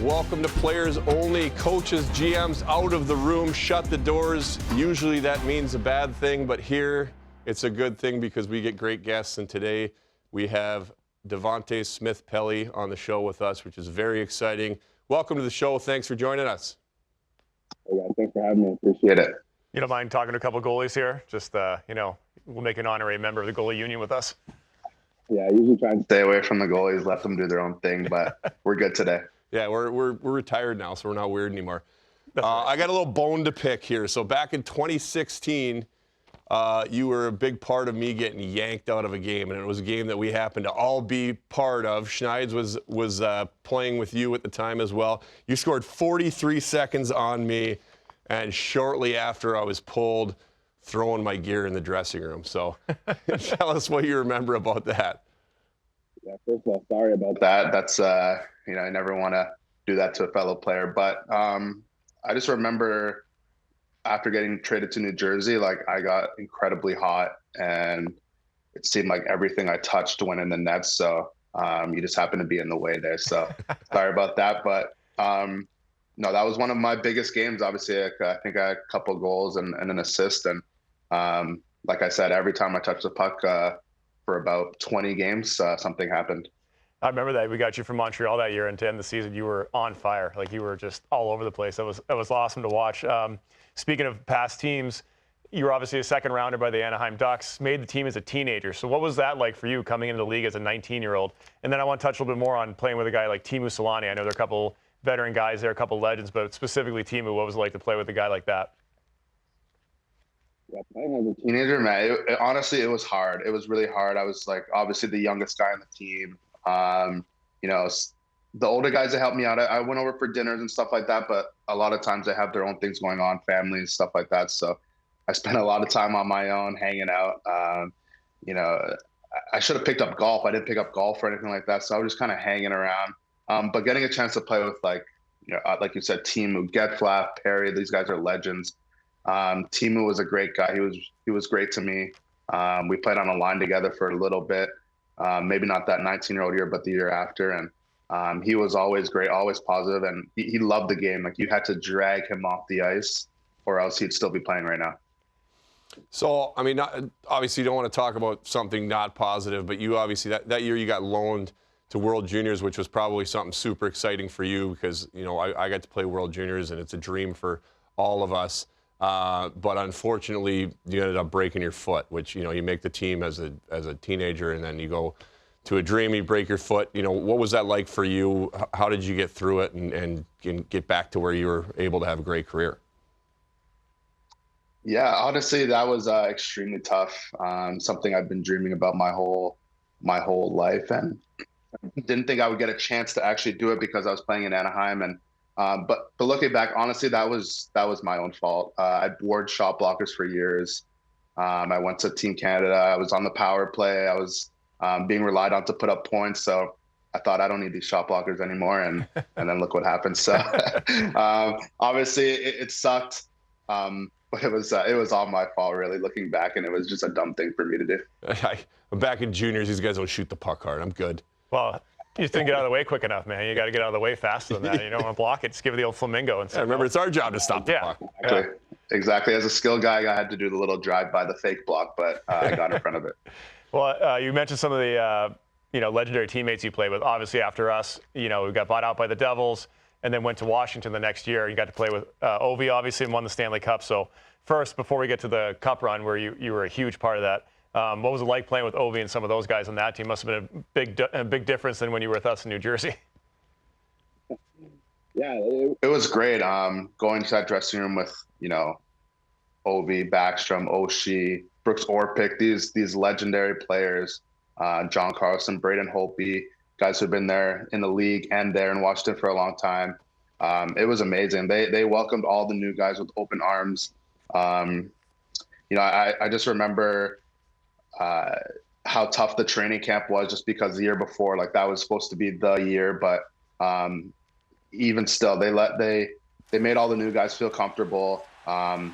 Welcome to Players Only. Coaches, GMs out of the room, shut the doors. Usually that means a bad thing, but here it's a good thing because we get great guests. And today we have Devonte Smith-Pelly on the show with us, which is very exciting. Welcome to the show. Thanks for joining us. Yeah, thanks for having me. Appreciate it. You don't mind talking to a couple goalies here? Just, we'll make an honorary member of the goalie union with us. Yeah, I usually try and stay away from the goalies, let them do their own thing, but we're good today. Yeah, we're retired now, so we're not weird anymore. I got a little bone to pick here. So back in 2016, you were a big part of me getting yanked out of a game, and it was a game that we happened to all be part of. Schneids was playing with you at the time as well. You scored 43 seconds on me, and shortly after I was pulled, throwing my gear in the dressing room. So tell us what you remember about that. Yeah, first of all, sorry about that. That's, I never want to do that to a fellow player. But I just remember after getting traded to New Jersey, like I got incredibly hot and it seemed like everything I touched went in the net. So you just happened to be in the way there. So sorry about that. But no, that was one of my biggest games. Obviously, I think I had a couple of goals and an assist. And like I said, every time I touched the puck for about 20 games, something happened. I remember that. We got you from Montreal that year, and to end the season, you were on fire. Like, you were just all over the place. That was awesome to watch. Speaking of past teams, you were obviously a second rounder by the Anaheim Ducks, made the team as a teenager. So what was that like for you coming into the league as a 19-year-old? And then I want to touch a little bit more on playing with a guy like Teemu Selanne. I know there are a couple veteran guys there, a couple legends, but specifically Teemu, what was it like to play with a guy like that? Yeah, playing as a teenager, man, honestly, it was hard. It was really hard. I was like obviously the youngest guy on the team. The older guys that helped me out, I went over for dinners and stuff like that, but a lot of times they have their own things going on, family and stuff like that. So I spent a lot of time on my own, hanging out. I should have picked up golf. I didn't pick up golf or anything like that. So I was just kind of hanging around. But getting a chance to play with like you said, Teemu, Getzlaf, Perry, these guys are legends. Teemu was a great guy. He was great to me. We played on a line together for a little bit. Maybe not that 19-year-old year, but the year after. And he was always great, always positive, and he loved the game. Like, you had to drag him off the ice or else he'd still be playing right now. So, I mean, obviously you don't want to talk about something not positive, but you obviously, that year you got loaned to World Juniors, which was probably something super exciting for you because, I got to play World Juniors, and it's a dream for all of us. But unfortunately, you ended up breaking your foot, which, you make the team as a teenager, and then you go to a dream, you break your foot. What was that like for you? How did you get through it and get back to where you were able to have a great career? Yeah, honestly, that was extremely tough. Something I've been dreaming about my whole life, and didn't think I would get a chance to actually do it because I was playing in Anaheim. And but looking back, honestly, that was my own fault. I wore shot blockers for years. I went to Team Canada. I was on the power play. I was being relied on to put up points. So I thought, I don't need these shot blockers anymore. And then look what happened. So obviously it sucked. But it was all my fault, really, looking back, and it was just a dumb thing for me to do. Back in juniors, these guys don't shoot the puck hard. I'm good. Well, you just didn't get out of the way quick enough, man. You got to get out of the way faster than that. You don't want to block it. Just give it the old flamingo. And remember, it's our job to stop the puck. Exactly. As a skill guy, I had to do the little drive by the fake block, but I got in front of it. Well, you mentioned some of the legendary teammates you played with. Obviously, after us, we got bought out by the Devils, and then went to Washington the next year. You got to play with Ovi, obviously, and won the Stanley Cup. So first, before we get to the Cup run, where you were a huge part of that, what was it like playing with Ovi and some of those guys on that team? Must have been a big difference than when you were with us in New Jersey. Yeah, it was great. Going to that dressing room with, Ovi, Backstrom, Oshie, Brooks Orpik, these legendary players, John Carlson, Braden Holtby, guys who've been there in the league and there in Washington for a long time. It was amazing. They welcomed all the new guys with open arms. I just remember how tough the training camp was, just because the year before, like, that was supposed to be the year. But even still, they made all the new guys feel comfortable.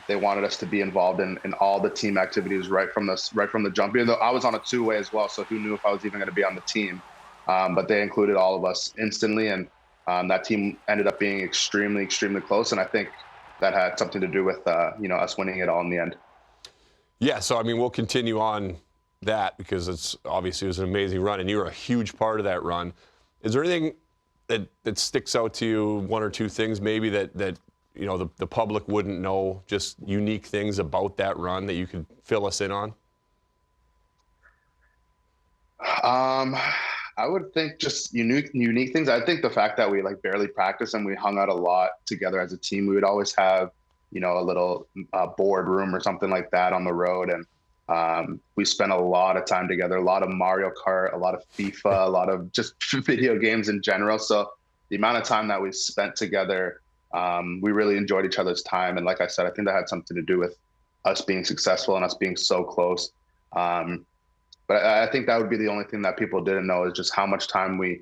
They wanted us to be involved in all the team activities right from the jump. Even though I was on a two-way as well, so who knew if I was even going to be on the team? But they included all of us instantly, and That team ended up being extremely, extremely close, and I think that had something to do with us winning it all in the end. Yeah, so I mean, we'll continue on that because it was an amazing run, and you were a huge part of that run. Is there anything that sticks out to you, one or two things maybe that the public wouldn't know, just unique things about that run that you could fill us in on? I would think just unique things. I think the fact that we like barely practice and we hung out a lot together as a team. We would always have, a little board room or something like that on the road, and we spent a lot of time together. A lot of Mario Kart, a lot of FIFA, a lot of just video games in general. So the amount of time that we spent together, we really enjoyed each other's time. And like I said, I think that had something to do with us being successful and us being so close. But I think that would be the only thing that people didn't know is just how much time we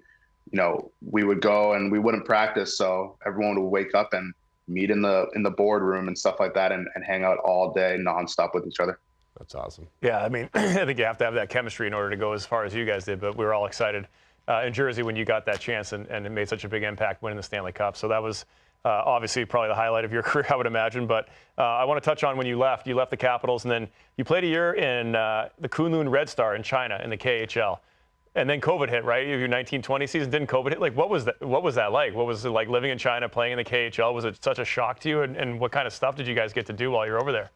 would go and we wouldn't practice. So everyone would wake up and meet in the boardroom and stuff like that and hang out all day nonstop with each other. That's awesome. Yeah, I mean, I think you have to have that chemistry in order to go as far as you guys did, but we were all excited in Jersey when you got that chance and it made such a big impact winning the Stanley Cup. So that was obviously probably the highlight of your career, I would imagine. But I want to touch on when you left. You left the Capitals, and then you played a year in the Kunlun Red Star in China in the KHL. And then COVID hit, right? Your 1920 season, didn't COVID hit? Like, what was that like? What was it like living in China, playing in the KHL? Was it such a shock to you? And what kind of stuff did you guys get to do while you were over there?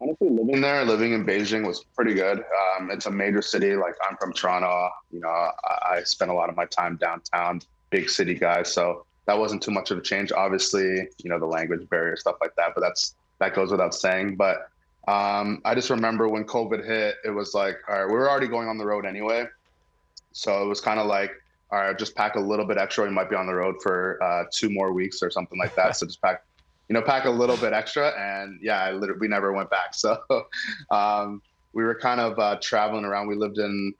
Honestly, living in Beijing was pretty good. It's a major city. Like, I'm from Toronto. I spent a lot of my time downtown, big city guy. So that wasn't too much of a change. Obviously, the language barrier, stuff like that, but that goes without saying. But I just remember when COVID hit, it was like, all right, we were already going on the road anyway. So it was kind of like, all right, just pack a little bit extra. We might be on the road for 2 more weeks or something like that. So just pack a little bit extra. And yeah, we never went back. So we were kind of traveling around. We lived in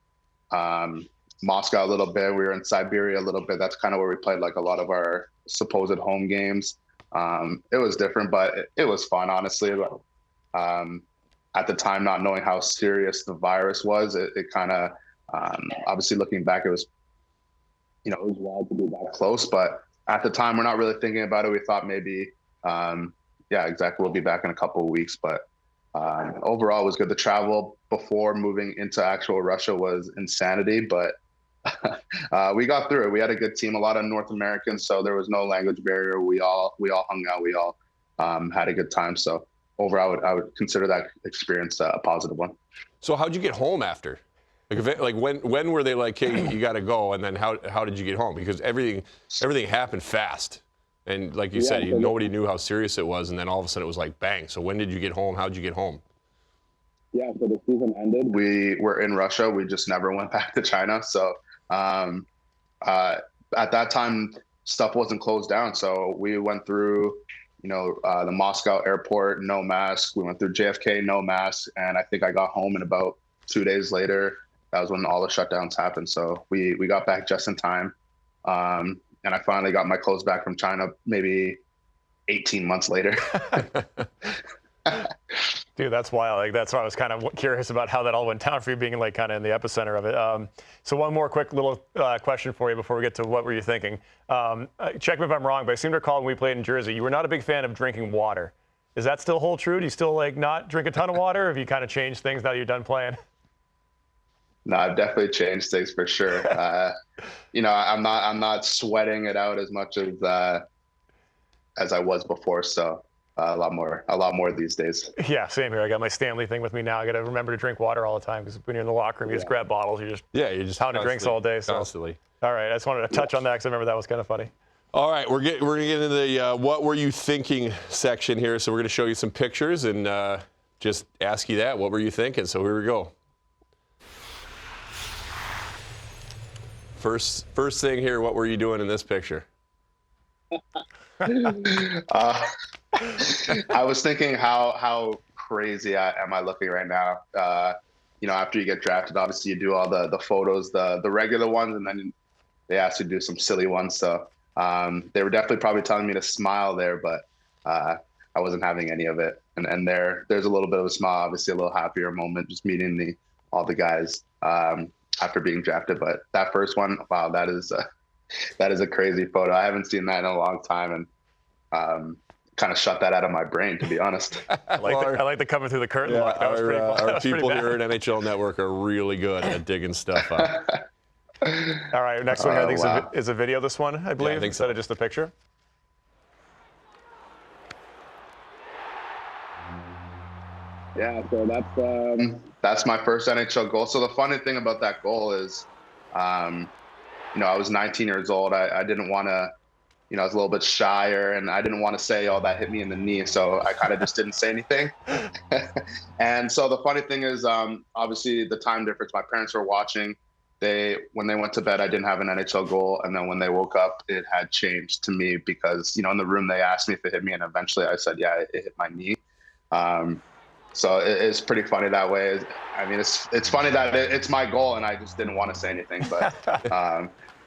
Moscow a little bit. We were in Siberia a little bit. That's kind of where we played like a lot of our supposed home games. It was different, but it was fun, honestly. At the time, not knowing how serious the virus was, it kind of, obviously looking back, it was wild to be that close. But at the time, we're not really thinking about it. We thought maybe, yeah, exactly, we'll be back in a couple of weeks. But overall, it was good. The travel before moving into actual Russia was insanity, but we got through it. We had a good team, a lot of North Americans, so there was no language barrier. We all hung out. We all had a good time. So overall, I would consider that experience a positive one. So how'd you get home after? Like when were they like, hey, you got to go? And then how did you get home? Because everything happened fast. And like you said, nobody knew how serious it was. And then all of a sudden it was like, bang. So when did you get home? How'd you get home? Yeah, so the season ended. We were in Russia. We just never went back to China. So at that time, stuff wasn't closed down. So we went through, the Moscow airport, no mask. We went through JFK, no mask. And I think I got home in about 2 days later. That was when all the shutdowns happened. So we got back just in time. And I finally got my clothes back from China maybe 18 months later. Dude, that's wild. Like, that's why I was kind of curious about how that all went down for you, being like kind of in the epicenter of it. So one more quick little question for you before we get to what were you thinking. Check me if I'm wrong, but I seem to recall when we played in Jersey, you were not a big fan of drinking water. Does that still hold true? Do you still like not drink a ton of water? Or have you kind of changed things now that you're done playing? No, I've definitely changed things for sure. I'm not sweating it out as much as I was before. So a lot more these days. Yeah, same here. I got my Stanley thing with me now. I got to remember to drink water all the time because when you're in the locker room, you just grab bottles. You're just pounding drinks all day. So. Constantly. All right, I just wanted to touch on that because I remember that was kind of funny. All right, we're gonna get into the what were you thinking section here. So we're gonna show you some pictures and just ask you that. What were you thinking? So here we go. First thing here, what were you doing in this picture? I was thinking how crazy am I looking right now? After you get drafted, obviously you do all the photos, the regular ones, and then they ask you to do some silly ones. So they were definitely probably telling me to smile there, but I wasn't having any of it. And there's a little bit of a smile, obviously a little happier moment, just meeting all the guys after being drafted. But that first one, wow, that is That is a crazy photo. I haven't seen that in a long time, and kind of shut that out of my brain, to be honest. I like the coming through the curtain Yeah, look. That was pretty, that our was pretty people bad. here at NHL Network are really good at digging stuff up. All right, next one here, I think wow. is a video, this one, I believe, think instead so. of just a picture. Yeah, so that's my first NHL goal. So the funny thing about that goal is, you know, I was 19 years old. I didn't want to, you know, I was a little bit shyer, and I didn't want to say, "Oh, that hit me in the knee," so I kind of just didn't say anything. And so the funny thing is, obviously the time difference. My parents were watching. When they went to bed, I didn't have an NHL goal, and then when they woke up, it had changed to me because, you know, in the room they asked me if it hit me, and eventually I said, "Yeah, it hit my knee." So it's pretty funny that way. I mean, it's funny that it's my goal, and I just didn't want to say anything, but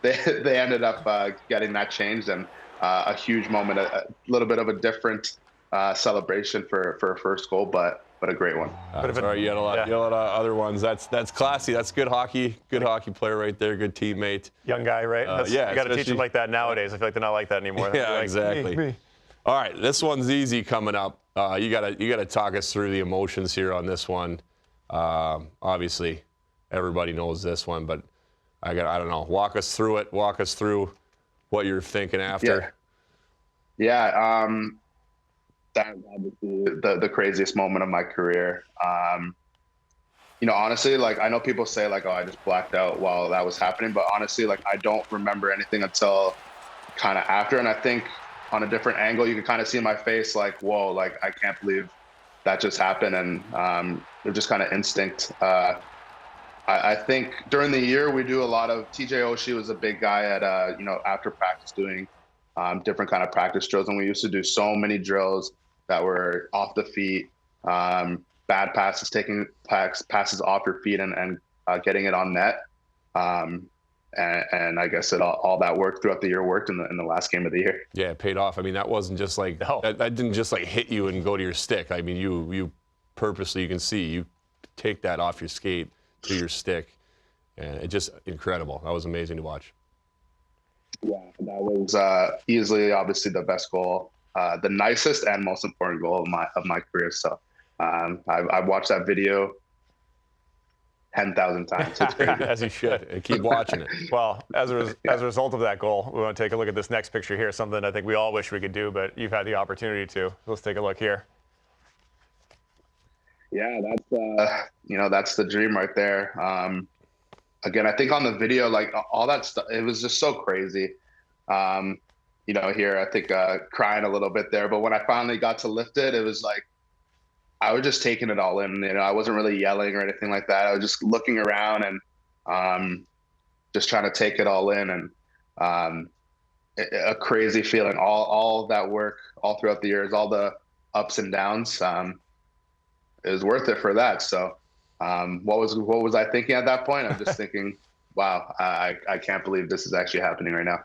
they ended up getting that changed, and a huge moment, a little bit of a different celebration for a first goal, but a great one. Sorry, you had a lot of other ones. That's classy. That's good hockey player right there. Good teammate. Young guy, right? Yeah, you got to teach especially- them like that nowadays. I feel like they're not like that anymore. Yeah, Like, exactly. me. All right, this one's easy coming up. You gotta talk us through the emotions here on this one. Obviously, everybody knows this one, but I don't know. Walk us through it. Walk us through what you're thinking after. Yeah. That was obviously the craziest moment of my career. You know, honestly, like, I know people say like, "Oh, I just blacked out while that was happening," but honestly, like, I don't remember anything until kind of after. And I think on a different angle, you can kind of see in my face, like, whoa, like, I can't believe that just happened. And it was just kind of instinct. I think during the year we do a lot of, TJ Oshie was a big guy at, you know, after practice doing different kind of practice drills. And we used to do so many drills that were off the feet, bad passes, taking passes off your feet and getting it on net. And I guess all that work throughout the year worked in the last game of the year. Yeah, it paid off. I mean, that wasn't just like that didn't just like hit you and go to your stick. I mean, you purposely, you can see you take that off your skate to your stick, and it just incredible. That was amazing to watch. Yeah, that was easily, obviously, the best goal, the nicest and most important goal of my career. So I've watched that video 10,000 times. It's crazy. As you should. And keep watching it. Well, as a result of that goal, we want to take a look at this next picture here, something I think we all wish we could do, but you've had the opportunity to. Let's take a look here. Yeah, that's you know, that's the dream right there. Again, I think on the video, like, all that stuff, it was just so crazy. You know, here, I think crying a little bit there, but when I finally got to lift it, it was like, I was just taking it all in. You know, I wasn't really yelling or anything like that. I was just looking around and just trying to take it all in, and a crazy feeling. All that work all throughout the years, all the ups and downs, it was worth it for that. So what was I thinking at that point? I'm just thinking, wow, I can't believe this is actually happening right now.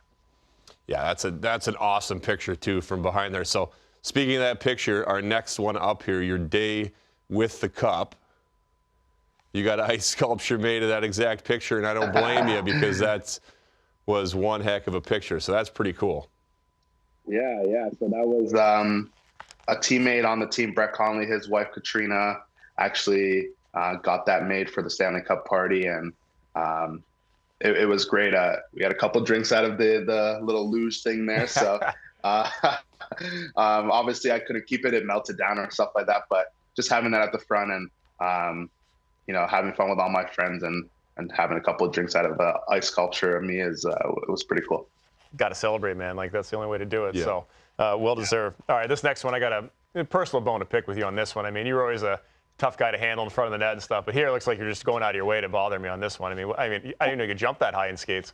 Yeah, that's an awesome picture too from behind there. So speaking of that picture, our next one up here, your day with the cup. You got an ice sculpture made of that exact picture, and I don't blame you because was one heck of a picture. So that's pretty cool. Yeah. So that was a teammate on the team, Brett Conley, his wife Katrina, actually got that made for the Stanley Cup party, and it was great. We had a couple drinks out of the little luge thing there, so obviously I couldn't keep it; it melted down or stuff like that. But just having that at the front and you know, having fun with all my friends and having a couple of drinks out of ice sculpture of me it was pretty cool. Got to celebrate, man. Like, that's the only way to do it. Yeah. So well deserved. All right, this next one, I got a personal bone to pick with you on this one. I mean, you were always a tough guy to handle in front of the net and stuff, but here it looks like you're just going out of your way to bother me on this one. I mean, I didn't know you could jump that high in skates.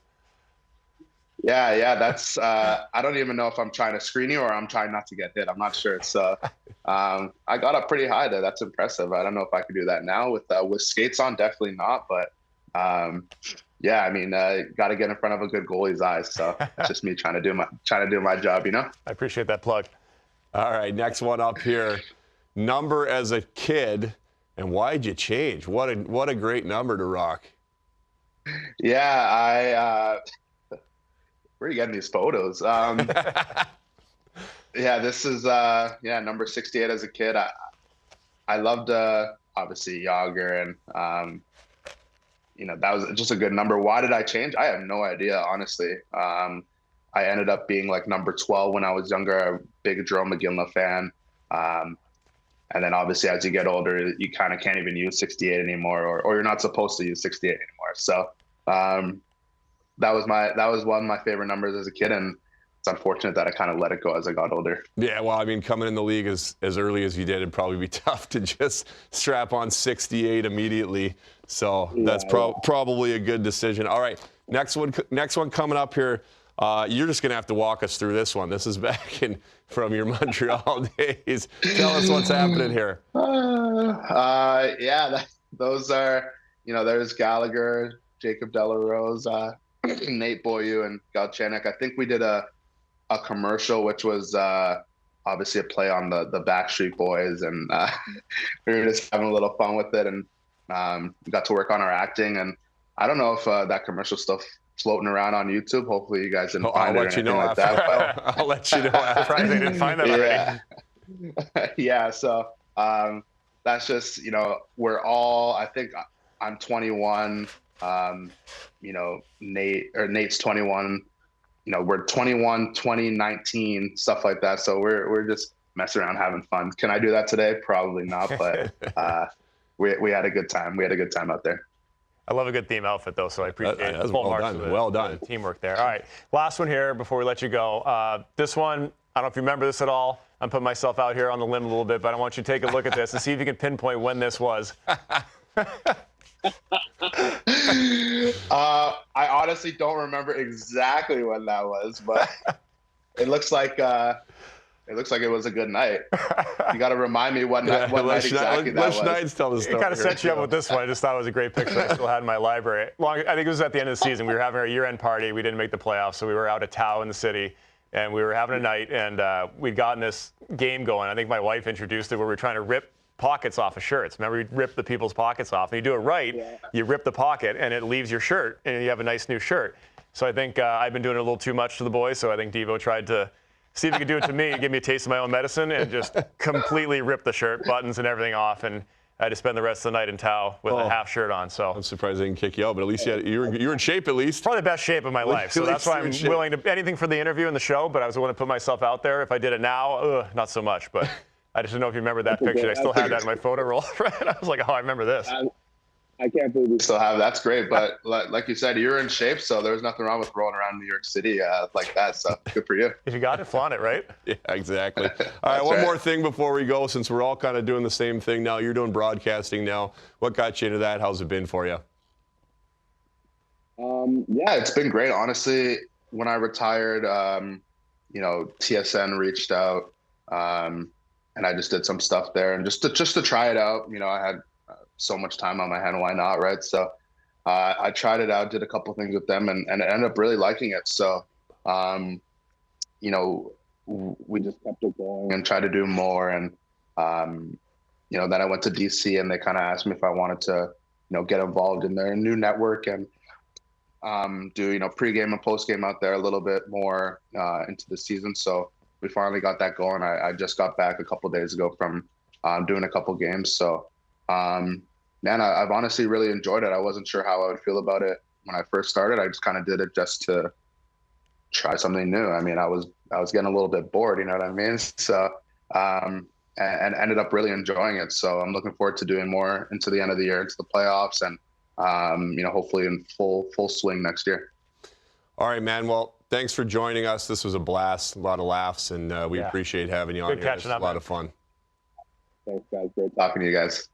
Yeah, that's I don't even know if I'm trying to screen you or I'm trying not to get hit. I'm not sure. So I got up pretty high there. That's impressive. I don't know if I could do that now with skates on. Definitely not. But yeah, I mean, got to get in front of a good goalie's eyes. So it's just me trying to do my job, you know. I appreciate that plug. All right, next one up here. Number as a kid, and why'd you change? What a great number to rock. Yeah, where are you getting these photos? Yeah, this is number 68 as a kid. I loved obviously Yager, and that was just a good number. Why did I change? I have no idea, honestly. I ended up being like number 12 when I was younger, a big Jerome McGinley fan. And then obviously as you get older, you kind of can't even use 68 anymore, or you're not supposed to use 68 anymore. So that was one of my favorite numbers as a kid, and it's unfortunate that I kind of let it go as I got older. Yeah, well, I mean, coming in the league as early as you did, it'd probably be tough to just strap on 68 immediately. So that's probably a good decision. All right, next one coming up here. You're just gonna have to walk us through this one. This is back from your Montreal days. Tell us what's happening here. Those are, there's Gallagher, Jacob Delarose, Nate Boyu, and Galchenyuk. I think we did a commercial, which was obviously a play on the Backstreet Boys, and we were just having a little fun with it, and we got to work on our acting. And I don't know if that commercial stuff floating around on YouTube. Hopefully you guys didn't find it or anything like that. I'll let you know after. Surprised they didn't find that already. Yeah. So that's just, we're all, I think I'm 21, Nate's 21, we're 21, 2019, stuff like that. So we're just messing around, having fun. Can I do that today? Probably not, but we had a good time. We had a good time out there. I love a good theme outfit, though, so I appreciate it. Full marks for the teamwork there. All right, last one here before we let you go. This one, I don't know if you remember this at all. I'm putting myself out here on the limb a little bit, but I want you to take a look at this and see if you can pinpoint when this was. I honestly don't remember exactly when that was, but it looks like it was a good night. You got to remind me what night exactly that was. Nights tell the story. It kind of set you up with this one. I just thought it was a great picture I still had in my library. I think it was at the end of the season. We were having our year-end party. We didn't make the playoffs, so we were out at Tao in the city, and we were having a night, and we'd gotten this game going. I think my wife introduced it where we were trying to rip pockets off of shirts. Remember, you rip the people's pockets off, and you do it right. Yeah. You rip the pocket, and it leaves your shirt, and you have a nice new shirt. So I think I've been doing it a little too much to the boys, so I think Devo tried to see if he could do it to me, give me a taste of my own medicine, and just completely rip the shirt, buttons and everything off. And I had to spend the rest of the night in Tao with a half shirt on. So I'm surprised they didn't kick you out, but at least you're in shape at least. Probably the best shape of my life. So that's why I'm willing to anything for the interview and the show, but I was willing to put myself out there. If I did it now, not so much. But I just don't know if you remember that picture. I still had that in my photo roll. And I was like, oh, I remember this. I can't believe we still have. That's great, but like you said, you're in shape, so there's nothing wrong with rolling around New York City like that. So good for you. If you got it, flaunt it, right? Yeah, exactly. All right, one more thing before we go, since we're all kind of doing the same thing now. You're doing broadcasting now. What got you into that? How's it been for you? Yeah, it's been great. Honestly, when I retired, TSN reached out, and I just did some stuff there, and just to try it out. I had so much time on my hand, why not, right? So I tried it out, did a couple things with them, and ended up really liking it. So we just kept it going and tried to do more. And then I went to DC, and they kind of asked me if I wanted to get involved in their new network and do pregame and postgame out there a little bit more into the season. So we finally got that going. I just got back a couple days ago from doing a couple games. So man, I've honestly really enjoyed it. I wasn't sure how I would feel about it when I first started. I just kind of did it just to try something new. I mean, I was getting a little bit bored, you know what I mean? So, and ended up really enjoying it. So I'm looking forward to doing more into the end of the year, into the playoffs, and hopefully in full swing next year. All right, man. Well, thanks for joining us. This was a blast, a lot of laughs, and we appreciate having you on here. Good catching up. A lot of fun. Thanks, guys. Great talking to you guys.